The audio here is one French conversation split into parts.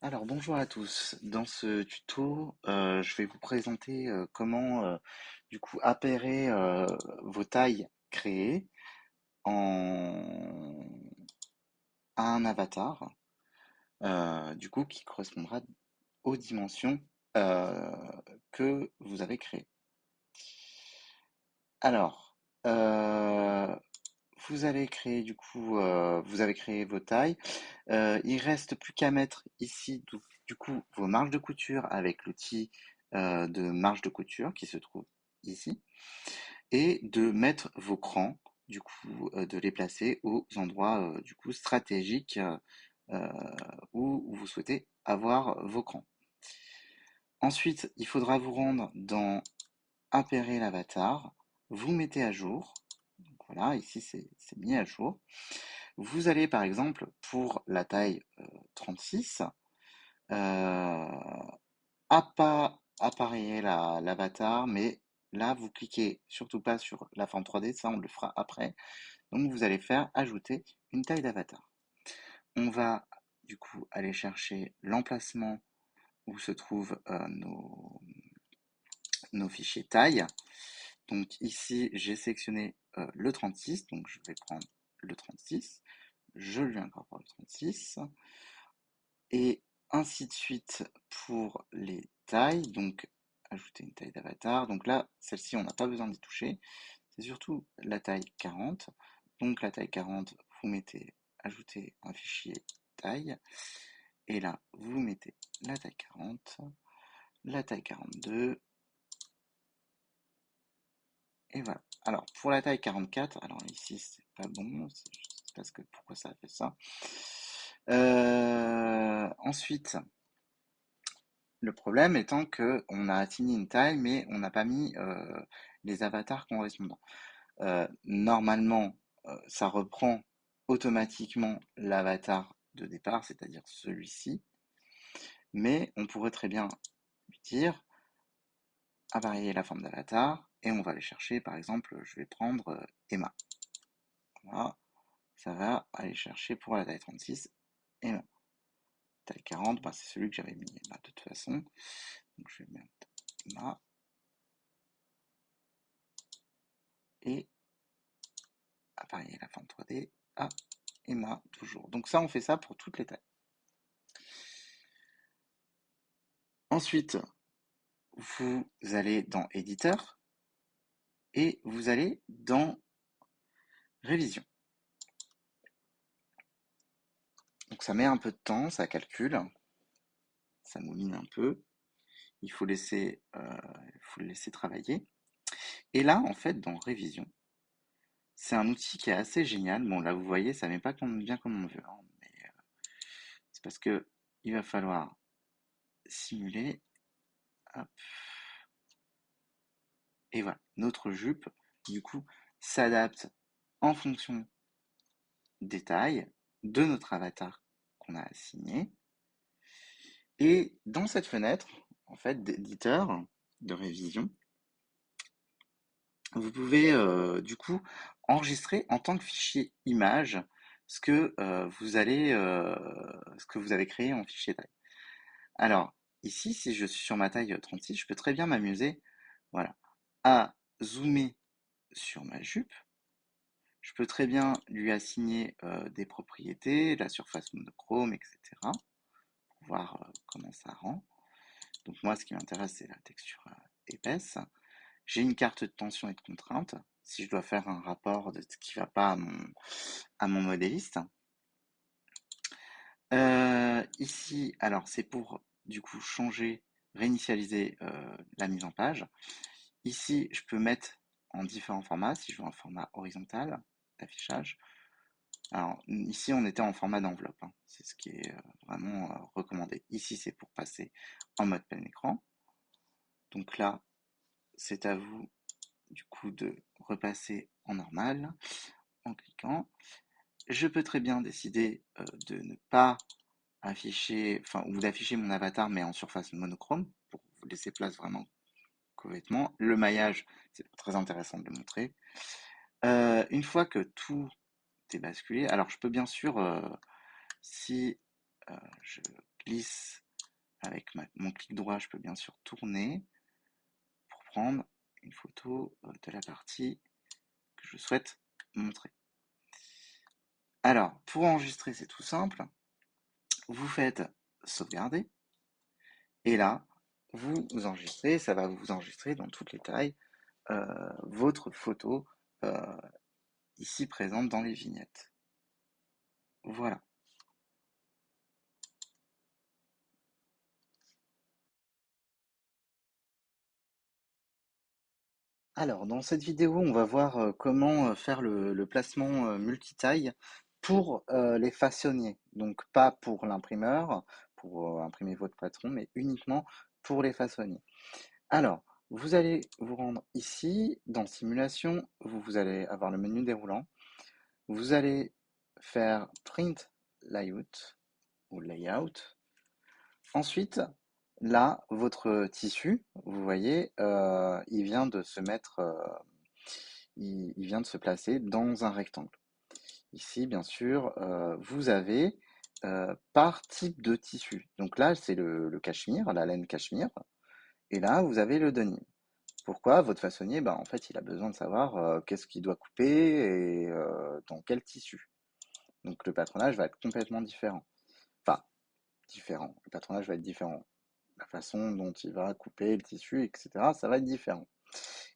Alors bonjour à tous. Dans ce tuto, je vais vous présenter comment appairer vos tailles créées en à un avatar qui correspondra aux dimensions euh, que vous avez créées. Alors, vous avez créé vous avez créé vos tailles. Il reste plus qu'à mettre ici vos marges de couture avec l'outil de marge de couture qui se trouve ici et de mettre vos crans, de les placer aux endroits stratégiques euh, où vous souhaitez avoir vos crans. Ensuite, il faudra vous rendre dans Appairer l'avatar, vous mettez à jour. Donc voilà, ici c'est mis à jour. Vous allez par exemple pour la taille 36, euh, appareiller l'avatar, mais là vous cliquez surtout pas sur la forme 3D, ça on le fera après. Donc vous allez faire ajouter une taille d'avatar. On va aller chercher l'emplacement où se trouvent nos fichiers taille. Donc ici, j'ai sélectionné le 36, donc je vais prendre le 36, je lui incorpore le 36, et ainsi de suite pour les tailles, donc ajouter une taille d'avatar. Donc là, celle-ci, on n'a pas besoin d'y toucher, c'est surtout la taille 40. Donc la taille 40, vous mettez ajouter un fichier taille, et là, vous mettez la taille 40, la taille 42, et voilà. Alors, pour la taille 44, alors ici, c'est pas bon, c'est parce que pourquoi ça a fait ça. Ensuite, le problème étant que on a assigné une taille, mais on n'a pas mis les avatars correspondants. Normalement, ça reprend automatiquement l'avatar de départ, c'est-à-dire celui-ci, mais on pourrait très bien lui dire à varier la forme d'avatar, et on va aller chercher, par exemple, je vais prendre Emma. Voilà. Ça va aller chercher pour la taille 36 et la taille 40, bah, c'est celui que j'avais mis là de toute façon. Donc je vais mettre Emma et appareiller la forme 3D à Emma toujours. Donc ça, on fait ça pour toutes les tailles. Ensuite, vous allez dans Éditeur et vous allez dans Révision. Donc ça met un peu de temps, ça calcule, ça mouline un peu. Il faut le laisser travailler. Et là, en fait, dans Révision, c'est un outil qui est assez génial. Bon, là, vous voyez, ça met pas bien comme on veut, hein, mais c'est parce que il va falloir simuler. Hop, et voilà, notre jupe, du coup, s'adapte en fonction des tailles de notre avatar qu'on a assigné. Et dans cette fenêtre, en fait, d'éditeur, de révision, vous pouvez enregistrer en tant que fichier image ce que vous avez créé en fichier taille. Alors, ici, si je suis sur ma taille 36, je peux très bien m'amuser, voilà, à zoomer sur ma jupe. Je peux très bien lui assigner des propriétés, la surface monochrome, etc. Pour voir comment ça rend. Donc moi, ce qui m'intéresse, c'est la texture épaisse. J'ai une carte de tension et de contrainte, si je dois faire un rapport de ce qui ne va pas à mon modéliste. Ici, alors c'est pour changer, réinitialiser la mise en page. Ici, je peux mettre en différents formats, si je veux un format horizontal d'affichage. Alors ici, on était en format d'enveloppe, hein. C'est ce qui est vraiment recommandé. Ici, c'est pour passer en mode plein écran. Donc là, c'est à vous de repasser en normal en cliquant. Je peux très bien décider de ne pas ou d'afficher mon avatar mais en surface monochrome pour vous laisser place vraiment qu'aux vêtements. Le maillage, c'est très intéressant de le montrer. Une fois que tout est basculé, alors je peux bien sûr, si je glisse avec mon clic droit, je peux bien sûr tourner pour prendre une photo de la partie que je souhaite montrer. Alors, pour enregistrer, c'est tout simple. Vous faites sauvegarder et là, vous enregistrez, ça va vous enregistrer dans toutes les tailles votre photo ici présente dans les vignettes. Voilà. Alors, dans cette vidéo, on va voir comment faire le placement multitaille pour les façonniers. Donc, pas pour l'imprimeur, pour imprimer votre patron, mais uniquement pour les façonniers. Alors, vous allez vous rendre ici, dans Simulation, vous allez avoir le menu déroulant. Vous allez faire Print Layout ou Layout. Ensuite, là, votre tissu, vous voyez, il vient de se mettre, il vient de se placer dans un rectangle. Ici, bien sûr, vous avez par type de tissu. Donc là, c'est le cachemire, la laine cachemire. Et là, vous avez le denim. Pourquoi? Votre façonnier, en fait, il a besoin de savoir qu'est-ce qu'il doit couper et dans quel tissu. Donc le patronage va être complètement différent. Enfin, différent. Le patronage va être différent. La façon dont il va couper le tissu, etc., ça va être différent.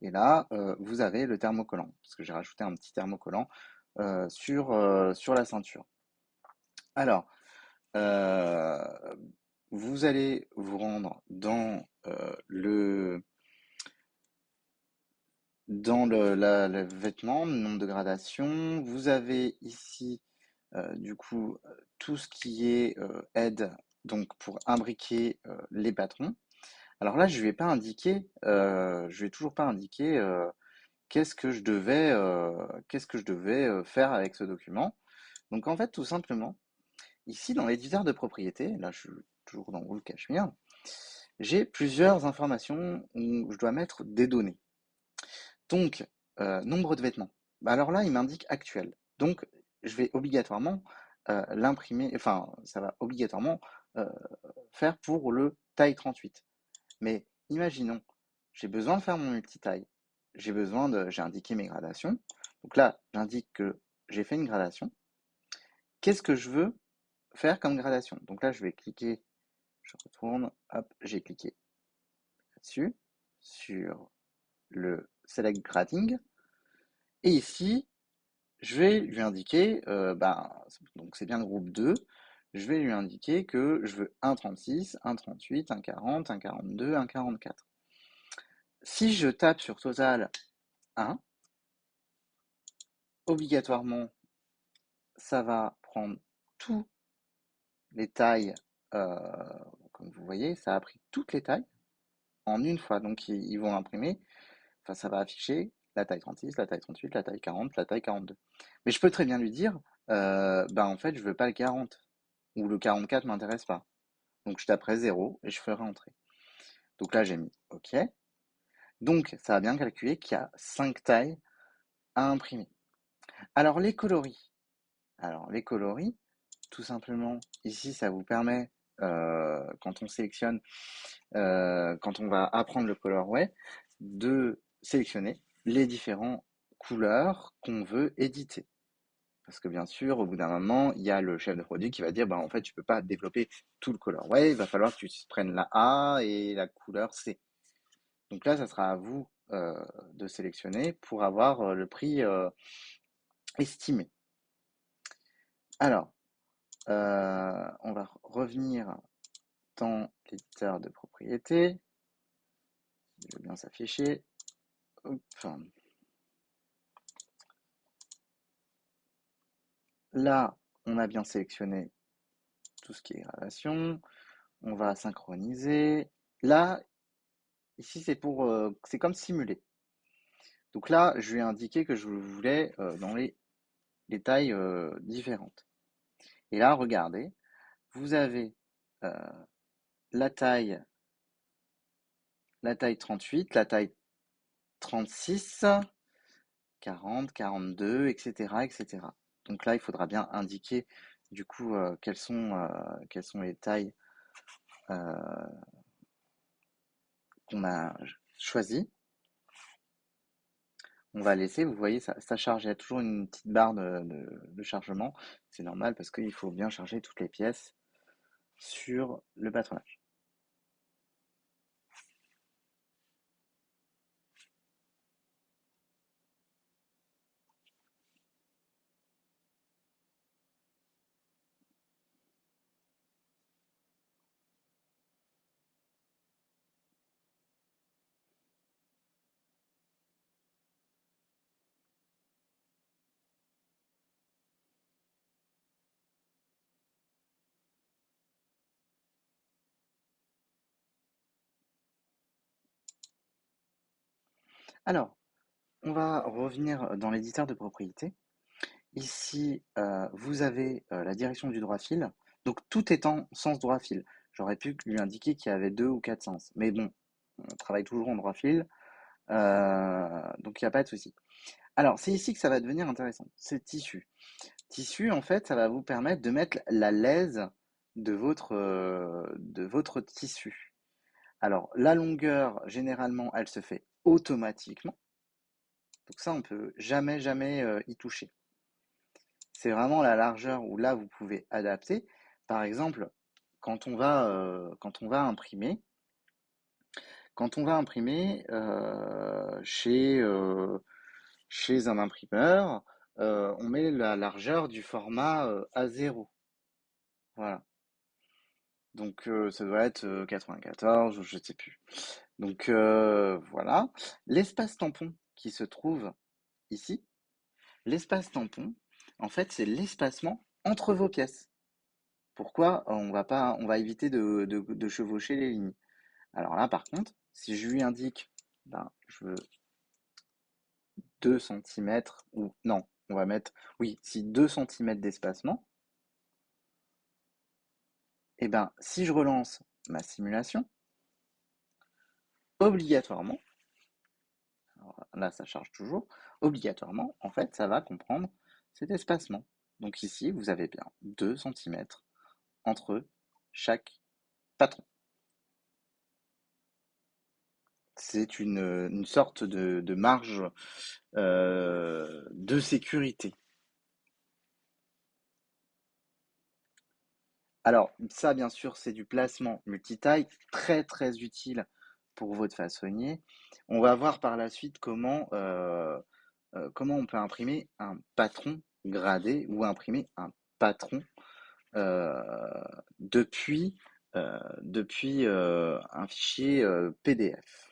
Et là, vous avez le thermocollant, parce que j'ai rajouté un petit thermocollant sur la ceinture. Alors, euh, vous allez vous rendre dans le vêtement, le nombre de gradations. Vous avez ici, du coup, tout ce qui est aide, donc pour imbriquer les patrons. Alors là, je vais toujours pas indiquer qu'est-ce que je devais faire avec ce document. Donc en fait, tout simplement, ici dans l'éditeur de propriété, là je suis toujours dans Wool Cashmere, j'ai plusieurs informations où je dois mettre des données. Donc, nombre de vêtements. Alors là, il m'indique actuel. Donc, je vais obligatoirement l'imprimer, enfin, ça va obligatoirement euh, faire pour le taille 38. Mais imaginons, j'ai besoin de faire mon multitaille. J'ai indiqué mes gradations. Donc là, j'indique que j'ai fait une gradation. Qu'est-ce que je veux faire comme gradation? Donc là, je vais cliquer, je retourne, hop, j'ai cliqué là-dessus, sur le Select Grading. Et ici, je vais lui indiquer, donc c'est bien le groupe 2, je vais lui indiquer que je veux un 36, un 38, un 40, un 42, un 44. Si je tape sur Total 1, obligatoirement, ça va prendre tous les tailles, euh, comme vous voyez, ça a pris toutes les tailles en une fois. Donc ils vont imprimer, enfin ça va afficher la taille 36, la taille 38, la taille 40, la taille 42. Mais je peux très bien lui dire, en fait je veux pas le 40, ou le 44 m'intéresse pas. Donc je taperai 0 et je ferai entrer. Donc là j'ai mis OK. Donc ça a bien calculé qu'il y a 5 tailles à imprimer. Alors les coloris. Alors les coloris, tout simplement, ici ça vous permet, quand on sélectionne, quand on va apprendre le colorway, de sélectionner les différentes couleurs qu'on veut éditer. Parce que bien sûr, au bout d'un moment, il y a le chef de produit qui va dire, en fait, tu peux pas développer tout le colorway, il va falloir que tu prennes la A et la couleur C. Donc là, ça sera à vous de sélectionner pour avoir le prix estimé. Alors, on va revenir dans l'éditeur de propriété. Il va bien s'afficher. Là, on a bien sélectionné tout ce qui est gradation. On va synchroniser. Là, ici, c'est comme simuler. Donc là, je lui ai indiqué que je voulais dans les tailles différentes. Et là, regardez, vous avez euh, la taille, la taille 38, la taille 36, 40, 42, etc., etc. Donc là, il faudra bien indiquer du coup quelles sont les tailles euh, qu'on a choisi. On va laisser, vous voyez, ça charge. Il y a toujours une petite barre de chargement. C'est normal parce qu'il faut bien charger toutes les pièces sur le patronage. Alors, on va revenir dans l'éditeur de propriété. Ici, vous avez la direction du droit fil. Donc, tout est en sens droit fil. J'aurais pu lui indiquer qu'il y avait 2 ou 4 sens. Mais bon, on travaille toujours en droit fil. Donc, il n'y a pas de souci. Alors, c'est ici que ça va devenir intéressant. C'est tissu. Tissu, en fait, ça va vous permettre de mettre la lèse de votre tissu. Alors, la longueur, généralement, elle se fait automatiquement. Donc ça, on peut jamais y toucher. C'est vraiment la largeur où là, vous pouvez adapter. Par exemple, quand on va imprimer, chez un imprimeur, on met la largeur du format A0. Voilà. Donc ça doit être 94 ou je ne sais plus. Donc voilà. L'espace tampon qui se trouve ici, l'espace tampon, en fait, c'est l'espacement entre vos pièces. Pourquoi on va éviter de chevaucher les lignes. Alors là, par contre, si je lui indique, ben, je veux 2 centimètres ou non, on va mettre, oui, si 2 centimètres d'espacement, et ben, si je relance ma simulation, obligatoirement, alors là, ça charge toujours, obligatoirement, en fait, ça va comprendre cet espacement. Donc ici, vous avez bien 2 centimètres entre chaque patron. C'est une sorte de marge de sécurité. Alors, ça, bien sûr, c'est du placement multitaille, très très utile pour votre façonnier. On va voir par la suite comment on peut imprimer un patron gradé ou imprimer un patron euh, depuis, depuis un fichier PDF.